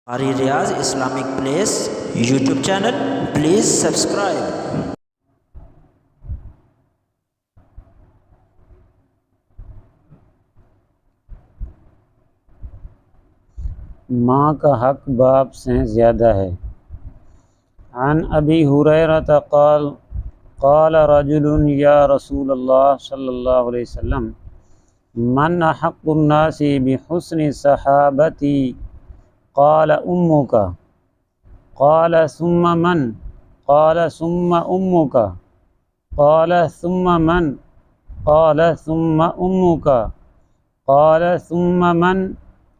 قاری Riaz Islamic place YouTube channel please subscribe. ماں کا حق باپ سے زیادہ ہے۔ عن ابی ہریرہ قال قال رجل یا رسول اللہ صلی اللہ علیہ وسلم من احق الناس بحسن صحابتی قال امک قال ثم من قال ثم امک قال ثم من قال ثم امک قال ثم من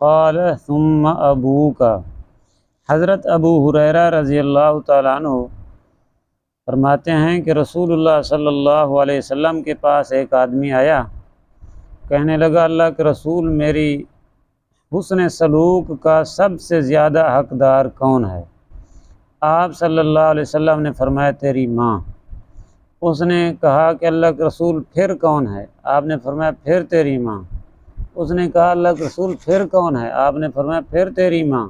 قال ثم ابوک۔ حضرت ابو ہریرہ رضی اللہ تعالیٰ عنہ فرماتے ہیں کہ رسول اللہ صلی اللہ علیہ وسلم کے پاس ایک آدمی آیا، کہنے لگا اللہ کے رسول میری حسن سلوک کا سب سے زیادہ حقدار کون ہے؟ آپ صلی اللہ علیہ وسلم نے فرمایا تیری ماں۔ اس نے کہا کہ اللہ کے رسول پھر کون ہے؟ آپ نے فرمایا پھر تیری ماں۔ اس نے کہا اللہ کے رسول پھر کون ہے؟ آپ نے فرمایا پھر تیری ماں۔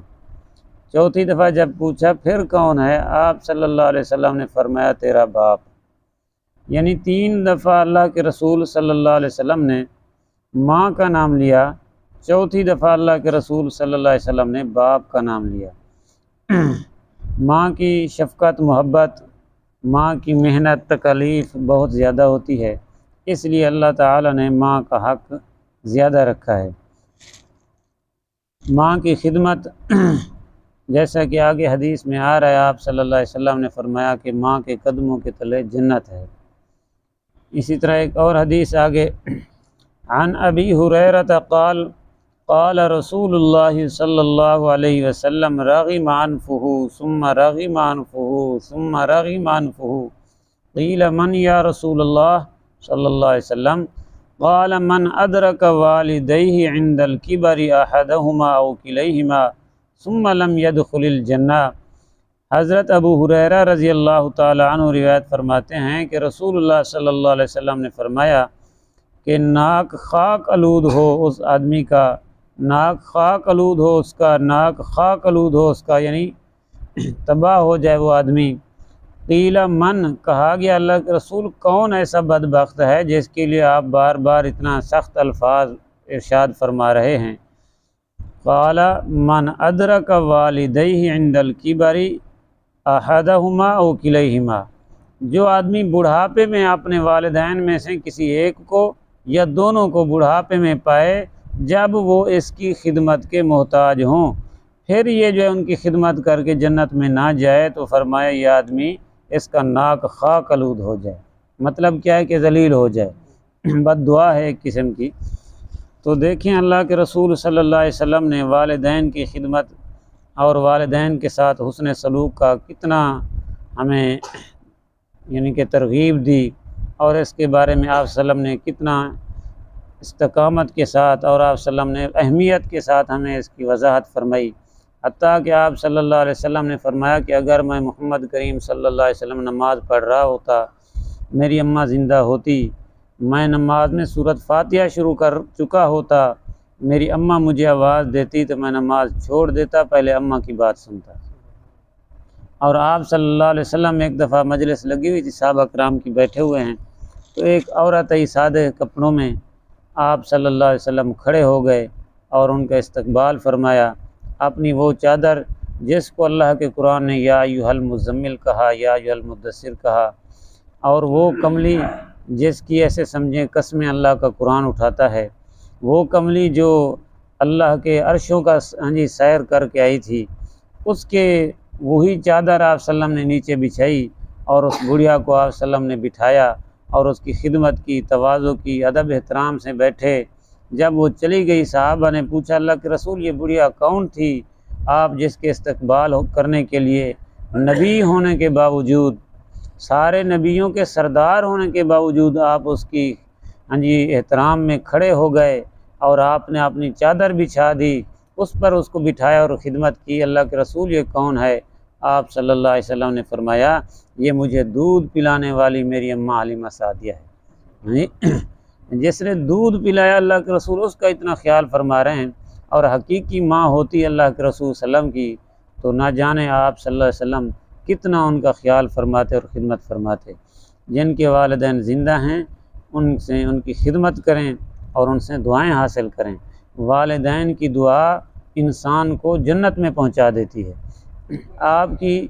چوتھی دفعہ جب پوچھا پھر کون ہے؟ آپ صلی اللہ علیہ وسلم نے فرمایا تیرا باپ۔ یعنی 3 دفعہ اللہ کے رسول صلی اللہ علیہ وسلم نے ماں کا نام لیا، چوتھی دفعہ اللہ کے رسول صلی اللہ علیہ وسلم نے باپ کا نام لیا۔ ماں کی شفقت محبت، ماں کی محنت تکلیف بہت زیادہ ہوتی ہے، اس لیے اللہ تعالیٰ نے ماں کا حق زیادہ رکھا ہے۔ ماں کی خدمت جیسا کہ آگے حدیث میں آ رہا ہے، آپ صلی اللہ علیہ وسلم نے فرمایا کہ ماں کے قدموں کے تلے جنت ہے۔ اسی طرح ایک اور حدیث آگے، عن ابی ہریرہ قال قال رسول اللہ صلی اللہ علیہ وسلم رغم عنفہ ثم رغم عنفہ ثم رغم عنفہ قیل من یا رسول اللہ صلی اللہ علیہ وسلم قال من ادرک والدیہ عند الکبر احدہما او کلیہما ثم لم يدخل الجنہ۔ حضرت ابو ہریرہ رضی اللہ تعالی عنہ روایت فرماتے ہیں کہ رسول اللہ صلی اللہ علیہ وسلم نے فرمایا کہ ناک خاک آلود ہو اس آدمی کا، ناک خاک آلود ہو اس کا، ناک خاک آلود ہو اس کا، یعنی تباہ ہو جائے وہ آدمی۔ قیل من، کہا گیا اللہ کے رسول کون ایسا بدبخت ہے جس کے لیے آپ بار بار اتنا سخت الفاظ ارشاد فرما رہے ہیں؟ قال من ادرک والدیہ عند الکبر احدہما او کلیہما، جو آدمی بڑھاپے میں اپنے والدین میں سے کسی ایک کو یا دونوں کو بڑھاپے میں پائے جب وہ اس کی خدمت کے محتاج ہوں، پھر یہ جو ہے ان کی خدمت کر کے جنت میں نہ جائے، تو فرمایا یہ آدمی اس کا ناک خاک آلود ہو جائے۔ مطلب کیا ہے کہ ذلیل ہو جائے، بد دعا ہے ایک قسم کی۔ تو دیکھیں اللہ کے رسول صلی اللہ علیہ وسلم نے والدین کی خدمت اور والدین کے ساتھ حسن سلوک کا کتنا ہمیں یعنی کہ ترغیب دی، اور اس کے بارے میں آپ صلی اللہ علیہ وسلم نے کتنا استقامت کے ساتھ اور آپ صلی اللہ علیہ وسلم نے اہمیت کے ساتھ ہمیں اس کی وضاحت فرمائی۔ حتیٰ کہ آپ صلی اللہ علیہ وسلم نے فرمایا کہ اگر میں محمد کریم صلی اللہ علیہ وسلم نماز پڑھ رہا ہوتا، میری اماں زندہ ہوتی، میں نماز میں سورۃ فاتحہ شروع کر چکا ہوتا، میری اماں مجھے آواز دیتی تو میں نماز چھوڑ دیتا، پہلے اماں کی بات سنتا۔ اور آپ صلی اللہ علیہ وسلم ایک دفعہ مجلس لگی ہوئی تھی، صحابہ کرام کی بیٹھے ہوئے ہیں، تو ایک عورت آئی سادے کپڑوں میں، آپ صلی اللہ علیہ وسلم کھڑے ہو گئے اور ان کا استقبال فرمایا۔ اپنی وہ چادر جس کو اللہ کے قرآن نے یا ایھا المزمل کہا، یا ایھا المدثر کہا، اور وہ کملی جس کی ایسے سمجھیں قسمیں اللہ کا قرآن اٹھاتا ہے، وہ کملی جو اللہ کے عرشوں کا سیر کر کے آئی تھی، اس کے وہی چادر آپ صلی اللہ علیہ وسلم نے نیچے بچھائی اور اس بڑھیا کو آپ صلی اللہ علیہ وسلم نے بٹھایا اور اس کی خدمت کی، تواضع کی، ادب احترام سے بیٹھے۔ جب وہ چلی گئی صحابہ نے پوچھا اللہ کے رسول یہ بڑھیا کون تھی آپ جس کے استقبال کرنے کے لیے نبی ہونے کے باوجود، سارے نبیوں کے سردار ہونے کے باوجود آپ اس کی احترام میں کھڑے ہو گئے اور آپ نے اپنی چادر بچھا دی، اس پر اس کو بٹھایا اور خدمت کی؟ اللہ کے رسول یہ کون ہے؟ آپ صلی اللہ علیہ وسلم نے فرمایا یہ مجھے دودھ پلانے والی میری اماں حلیمہ سعدیہ ہے۔ جس نے دودھ پلایا اللہ کے رسول اس کا اتنا خیال فرما رہے ہیں، اور حقیقی ماں ہوتی اللہ کے رسول صلی اللہ علیہ وسلم کی، تو نہ جانے آپ صلی اللہ علیہ وسلم کتنا ان کا خیال فرماتے اور خدمت فرماتے۔ جن کے والدین زندہ ہیں ان سے ان کی خدمت کریں اور ان سے دعائیں حاصل کریں۔ والدین کی دعا انسان کو جنت میں پہنچا دیتی ہے۔ آپ کی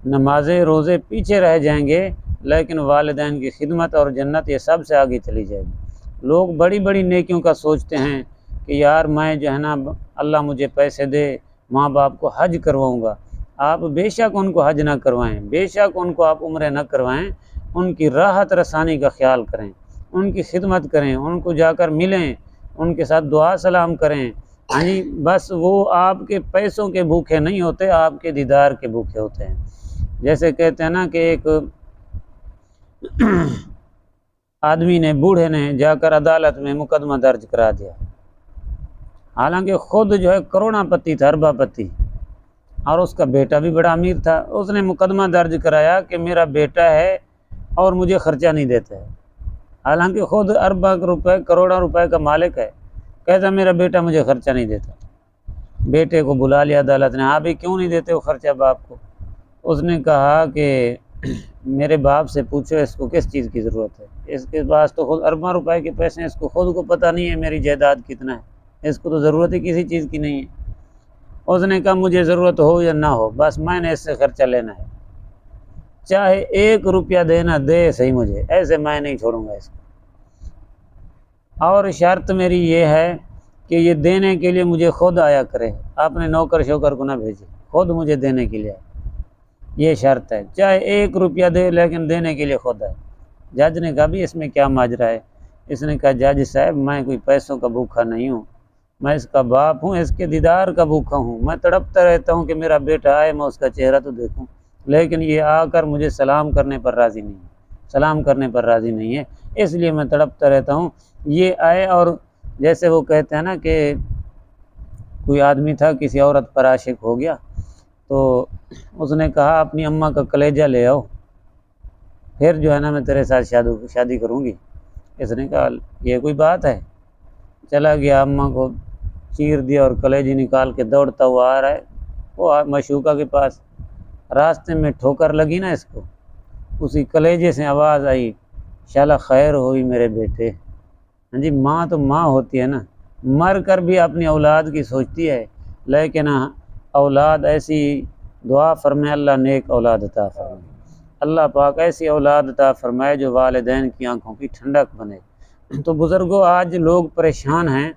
نمازیں روزے پیچھے رہ جائیں گے، لیکن والدین کی خدمت اور جنت یہ سب سے آگے چلی جائے گی۔ لوگ بڑی بڑی نیکیوں کا سوچتے ہیں کہ یار میں جو ہے نا اللہ مجھے پیسے دے ماں باپ کو حج کرواؤں گا۔ آپ بے شک ان کو حج نہ کروائیں، بے شک ان کو آپ عمرے نہ کروائیں، ان کی راحت رسانی کا خیال کریں، ان کی خدمت کریں، ان کو جا کر ملیں، ان کے ساتھ دعا سلام کریں۔ ہاں جی، بس وہ آپ کے پیسوں کے بھوکے نہیں ہوتے، آپ کے دیدار کے بھوکے ہوتے ہیں۔ جیسے کہتے ہیں نا کہ ایک آدمی نے، بوڑھے نے جا کر عدالت میں مقدمہ درج کرا دیا، حالانکہ خود جو ہے کروڑا پتی تھا، اربا پتی، اور اس کا بیٹا بھی بڑا امیر تھا۔ اس نے مقدمہ درج کرایا کہ میرا بیٹا ہے اور مجھے خرچہ نہیں دیتا ہے، حالانکہ خود اربا روپے کروڑا روپے کا مالک ہے، کہتا میرا بیٹا مجھے خرچہ نہیں دیتا۔ بیٹے کو بلا لیا عدالت نے، ہاں بھائی کیوں نہیں دیتے ہو خرچہ باپ کو؟ اس نے کہا کہ میرے باپ سے پوچھو اس کو کس چیز کی ضرورت ہے، اس کے پاس تو خود ارباں روپے کے پیسے ہیں، اس کو خود کو پتہ نہیں ہے میری جائیداد کتنا ہے، اس کو تو ضرورت ہی کسی چیز کی نہیں ہے۔ اس نے کہا مجھے ضرورت ہو یا نہ ہو، بس میں نے اس سے خرچہ لینا ہے، چاہے 1 روپیہ دینا دے صحیح، مجھے ایسے میں نہیں چھوڑوں گا اس کو، اور شرط میری یہ ہے کہ یہ دینے کے لیے مجھے خود آیا کرے، اپنے نوکر شوکر کو نہ بھیجے، خود مجھے دینے کے لیے آئے، یہ شرط ہے، چاہے 1 روپیہ دے لیکن دینے کے لیے خود آئے۔ جج نے کہا بھی اس میں کیا ماجرا ہے؟ اس نے کہا جج صاحب میں کوئی پیسوں کا بھوکھا نہیں ہوں، میں اس کا باپ ہوں، اس کے دیدار کا بھوکھا ہوں، میں تڑپتا رہتا ہوں کہ میرا بیٹا آئے میں اس کا چہرہ تو دیکھوں، لیکن یہ آ کر مجھے سلام کرنے پر راضی نہیں ہے، سلام کرنے پر راضی نہیں ہے، اس لیے میں تڑپتا رہتا ہوں۔ یہ آئے اور جیسے وہ کہتے ہیں نا کہ کوئی آدمی تھا کسی عورت پر عاشق ہو گیا، تو اس نے کہا اپنی اماں کا کلیجہ لے آؤ، پھر جو ہے نا میں تیرے ساتھ شادی کروں گی۔ اس نے کہا یہ کوئی بات ہے؟ چلا گیا، اماں کو چیر دیا اور کلیجی نکال کے دوڑتا ہوا آ رہا ہے وہ معشوقہ کے پاس، راستے میں ٹھوکر لگی نا اس کو، اسی کلیجے سے آواز آئی شالا خیر ہوئی میرے بیٹے۔ ہاں جی، ماں تو ماں ہوتی ہے نا، مر کر بھی اپنی اولاد کی سوچتی ہے، لیکن اولاد ایسی دعا فرمائے اللہ نیک اولاد عطا فرمائے، اللہ پاک ایسی اولاد عطا فرمائے جو والدین کی آنکھوں کی ٹھنڈک بنے۔ تو بزرگوں آج لوگ پریشان ہیں،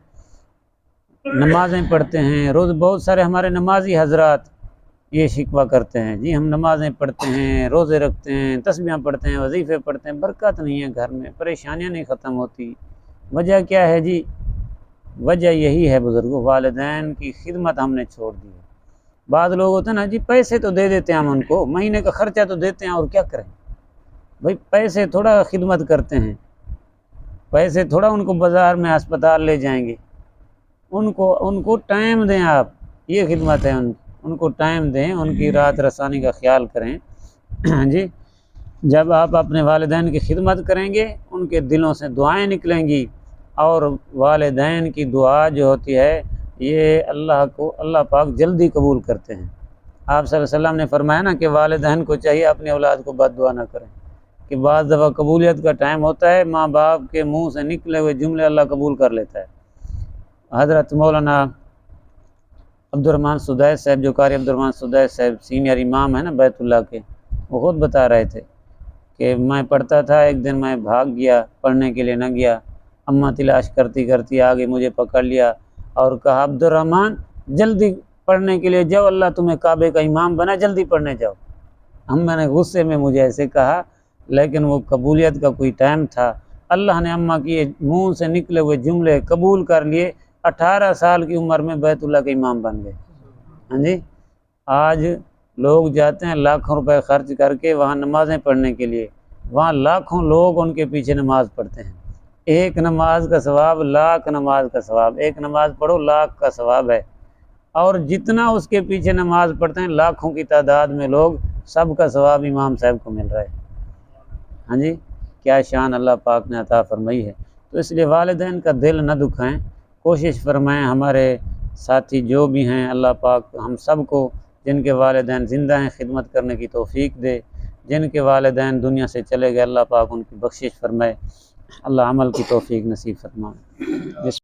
نمازیں پڑھتے ہیں روز، بہت سارے ہمارے نمازی حضرات یہ شکوہ کرتے ہیں جی ہم نمازیں پڑھتے ہیں، روزے رکھتے ہیں، تسبیحاں پڑھتے ہیں، وظیفے پڑھتے ہیں، برکت نہیں ہے گھر میں، پریشانیاں نہیں ختم ہوتی۔ وجہ کیا ہے جی؟ وجہ یہی ہے بزرگوں، والدین کی خدمت ہم نے چھوڑ دی ہے۔ بعض لوگ ہوتے ہیں نا جی پیسے تو دے دیتے ہیں ہم ان کو، مہینے کا خرچہ تو دیتے ہیں، اور کیا کریں بھائی، پیسے تھوڑا خدمت کرتے ہیں، پیسے تھوڑا ان کو بازار میں ہسپتال لے جائیں گے، ان کو ٹائم دیں آپ، یہ خدمت ہے ان کو ٹائم دیں، ان کی رات رسانی کا خیال کریں جی۔ جب آپ اپنے والدین کی خدمت کریں گے ان کے دلوں سے دعائیں نکلیں گی، اور والدین کی دعا جو ہوتی ہے یہ اللہ پاک جلدی قبول کرتے ہیں۔ آپ صلی اللہ علیہ وسلم نے فرمایا نا کہ والدین کو چاہیے اپنی اولاد کو بد دعا نہ کریں، کہ بعض دفعہ قبولیت کا ٹائم ہوتا ہے، ماں باپ کے منہ سے نکلے ہوئے جملے اللہ قبول کر لیتا ہے۔ حضرت مولانا عبدالرحمن سدیس صاحب، جو قاری عبدالرحمن سدیس صاحب سینئر امام ہیں نا بیت اللہ کے، وہ خود بتا رہے تھے کہ میں پڑھتا تھا، ایک دن میں بھاگ گیا، پڑھنے کے لیے نہ گیا، اماں تلاش کرتی کرتی آگے مجھے پکڑ لیا اور کہا عبدالرحمن جلدی پڑھنے کے لیے جاؤ، اللہ تمہیں کعبے کا امام بنا، جلدی پڑھنے جاؤ۔ میں نے غصے میں مجھے ایسے کہا، لیکن وہ قبولیت کا کوئی ٹائم تھا، اللہ نے اماں کی منہ سے نکلے ہوئے جملے قبول کر لیے، 18 سال کی عمر میں بیت اللہ کے امام بن گئے۔ ہاں جی، آج لوگ جاتے ہیں لاکھوں روپے خرچ کر کے وہاں نمازیں پڑھنے کے لیے، وہاں لاکھوں لوگ ان کے پیچھے نماز پڑھتے ہیں، ایک نماز کا ثواب لاکھ نماز کا ثواب، ایک نماز پڑھو لاکھ کا ثواب ہے، اور جتنا اس کے پیچھے نماز پڑھتے ہیں لاکھوں کی تعداد میں لوگ، سب کا ثواب امام صاحب کو مل رہا ہے۔ ہاں جی، کیا شان اللہ پاک نے عطا فرمائی ہے۔ تو اس لیے والدین کا دل نہ دکھائیں، کوشش فرمائیں ہمارے ساتھی جو بھی ہیں اللہ پاک ہم سب کو جن کے والدین زندہ ہیں خدمت کرنے کی توفیق دے، جن کے والدین دنیا سے چلے گئے اللہ پاک ان کی بخشش فرمائے، اللہ عمل کی توفیق نصیب فرمائے۔